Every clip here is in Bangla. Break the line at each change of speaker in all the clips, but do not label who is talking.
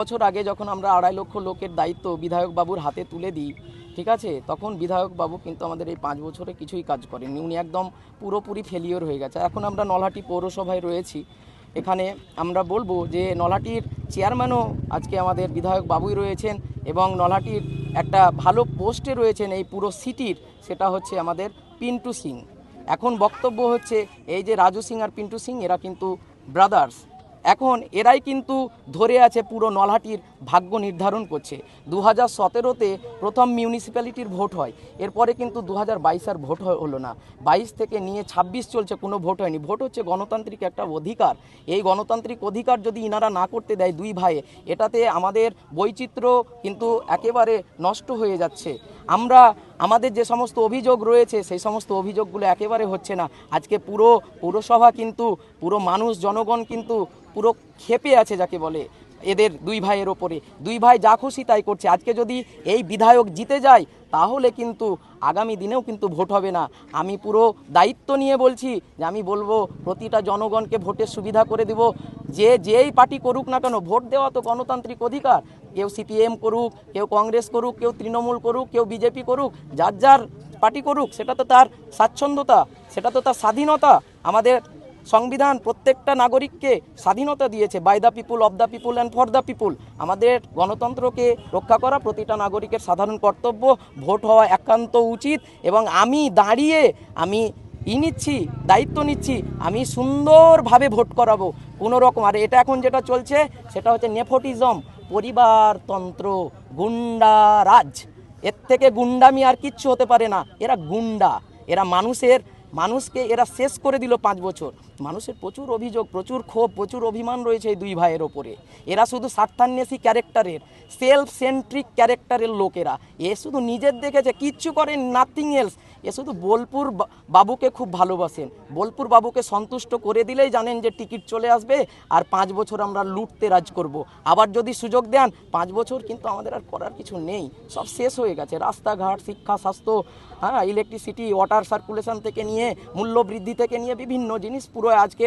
বছর আগে যখন আমরা 2.5 লক্ষ লোকের দায়িত্ব বিধায়ক বাবুর হাতে তুলে দিই, ঠিক আছে, তখন বিধায়ক বাবু কিন্তু আমাদের এই 5 বছরে কিছুই কাজ করেননি। উনি একদম পুরোপুরি ফেলিওর হয়ে গেছে। এখন আমরা নলহাটি পৌরসভায় রয়েছি। এখানে আমরা বলবো যে নলহাটির চেয়ারম্যানও আজকে আমাদের বিধায়ক বাবুই রয়েছেন এবং নলহাটির একটা ভালো পোস্টে রয়েছেন এই পুরো সিটির, সেটা হচ্ছে আমাদের পিন্টু সিং। এখন বক্তব্য হচ্ছে এই যে রাজু সিং আর পিন্টু সিং এরা কিন্তু ব্রাদার্স। এখন এরাই কিন্তু ধরে আছে পুরো নলহাটির ভাগ্য নির্ধারণ করছে। 2017-তে প্রথম মিউনিসিপ্যালিটির ভোট হয়, এরপরে কিন্তু 2022 আর ভোট হলো না। 22 থেকে নিয়ে 26 চলছে, কোনো ভোট হয়নি। ভোট হচ্ছে গণতান্ত্রিক একটা অধিকার। এই গণতান্ত্রিক অধিকার যদি ইনারা না করতে দেয় দুই ভাইয়ে, এটাতে আমাদের বৈচিত্র্য কিন্তু একেবারে নষ্ট হয়ে যাচ্ছে। আমাদের যে সমস্ত অভিযোগ রয়েছে সেই সমস্ত অভিযোগগুলো একেবারে হচ্ছে না। আজকে পুরো পৌরসভা কিন্তু, পুরো মানুষ জনগণ কিন্তু পুরো ক্ষেপে আছে যাকে বলে এদের দুই ভাইয়ের ওপরে। দুই ভাই যা খুশি তাই করছে। আজকে যদি এই বিধায়ক জিতে যায় তাহলে কিন্তু আগামী দিনেও কিন্তু ভোট হবে না। আমি পুরো দায়িত্ব নিয়ে বলছি যে আমি বলবো প্রতিটা জনগণকে ভোটের সুবিধা করে দেব। যেই পার্টি করুক না কেন, ভোট দেওয়া তো গণতান্ত্রিক অধিকার। কেউ সিপিএম করুক, কেউ কংগ্রেস করুক, কেউ তৃণমূল করুক, কেউ বিজেপি করুক, যার যার পার্টি করুক, সেটা তো তার স্বাচ্ছন্দ্যতা, সেটা তো তার স্বাধীনতা। আমাদের সংবিধান প্রত্যেকটা নাগরিককে স্বাধীনতা দিয়েছে, by the people, of the people and for the people. আমাদের গণতন্ত্রকে রক্ষা করা প্রতিটা নাগরিকের সাধারণ কর্তব্য। ভোট হওয়া একান্ত উচিত এবং আমি দাঁড়িয়ে নিচ্ছি, দায়িত্ব নিচ্ছি, আমি সুন্দরভাবে ভোট করাবো। কোনো রকম আর এটা এখন যেটা চলছে সেটা হচ্ছে নেপোটিজম, পরিবারতন্ত্র, গুন্ডারাজ। এর থেকে গুন্ডামি আর কিচ্ছু হতে পারে না। এরা গুন্ডা, এরা মানুষকে এরা শেষ করে দিল 5 বছর। মানুষের প্রচুর অভিযোগ, প্রচুর ক্ষোভ, প্রচুর অভিমান রয়েছে এই দুই ভাইয়ের ওপরে। এরা শুধু স্বার্থান্বেষী ক্যারেক্টারের, সেলফ সেন্ট্রিক ক্যারেক্টারের লোকেরা। এ শুধু নিজের দেখেছে, কিচ্ছু করেন, নাথিং এলস। এ শুধু বোলপুর বাবুকে খুব ভালোবাসেন। বোলপুর বাবুকে সন্তুষ্ট করে দিলেই জানেন যে টিকিট চলে আসবে আর 5 বছর আমরা লুটতে রাজ করব। আবার যদি সুযোগ দেন 5 বছর কিন্তু আমাদের আর করার কিছু নেই, সব শেষ হয়ে গেছে। রাস্তাঘাট, শিক্ষা, স্বাস্থ্য, ইলেকট্রিসিটি, ওয়াটার সার্কুলেশন থেকে নিয়ে মূল্য বৃদ্ধি থেকে নিয়ে বিভিন্ন জিনিস পুরো আজকে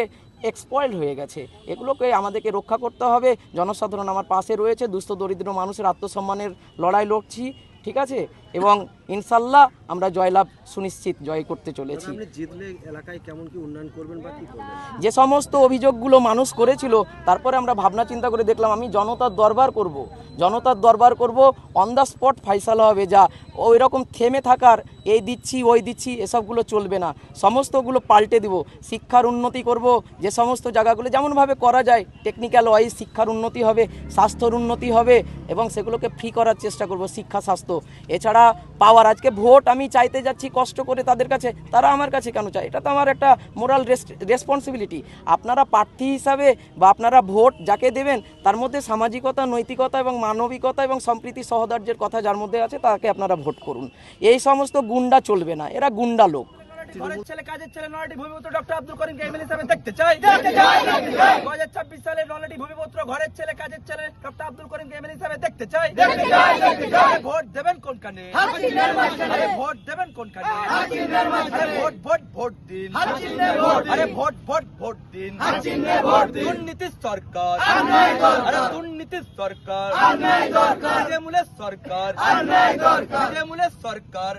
এক্সপয়েলড হয়ে গেছে। এগুলোকে আমাদেরকে রক্ষা করতে হবে। জনসাধারণ আমার পাশে রয়েছে, দুস্থ দরিদ্র মানুষের আত্মসম্মানের লড়াই লড়ছি, ঠিক আছে, এবং ইনশাল্লাহ আমরা জয়লাভ সুনিশ্চিত জয় করতে চলেছি।
জিতলে এলাকায় কেমন কি উন্নয়ন করবেন বা কি করবেন?
যে সমস্ত অভিযোগগুলো মানুষ করেছিল, তারপরে আমরা ভাবনা চিন্তা করে দেখলাম আমি জনতার দরবার করব, অন দ্য স্পট ফাইসালা হবে। যা ওই রকম থেমে থাকার এই দিচ্ছি ওই দিচ্ছি এসবগুলো চলবে না, সমস্তগুলো পাল্টে দিব। শিক্ষার উন্নতি করব, যে সমস্ত জায়গাগুলো যেমনভাবে করা যায় টেকনিক্যাল ওয়াইজ শিক্ষার উন্নতি হবে, স্বাস্থ্যর উন্নতি হবে এবং সেগুলোকে ফ্রি করার চেষ্টা করব, শিক্ষা, স্বাস্থ্য। এছাড়া পাওয়ার, আজকে ভোট আমি চাইতে যাচ্ছি কষ্ট করে তাদের কাছে, তারা আমার কাছে কেন চায়? এটা তো আমার একটা মোরাল রেসপন্সিবিলিটি। আপনারা প্রার্থী হিসাবে বা আপনারা ভোট যাকে দেবেন তার মধ্যে সামাজিকতা, নৈতিকতা এবং মানবিকতা এবং সম্প্রীতি সহোদর্যের কথা যার মধ্যে আছে তাকে আপনারা ভোট করুন। এই সমস্ত গুন্ডা চলবে না, এরা গুন্ডা লোক।
ঘরের ছেলে, কাজের ছেলে, নলহাটি ভূমিপুত্র ডক্টর আব্দুল করিমকে এমএলএ হিসেবে দেখতে চাই। 2026 সালে নলহাটি ভূমিপুত্র, ঘরের ছেলে, কাজের ছেলে ডক্টর আব্দুল করিমকে এমএলএ হিসেবে দেখতে চাই। ভোট দেবেন কোন কানে? ভোট দেবেন কোন কানে? ভোট দিন। আরে ভোট দিন। দুর্নীতি সরকার, আরে দুর্নীতি সরকার, তৃণমূলের সরকার, তৃণমূলের সরকার।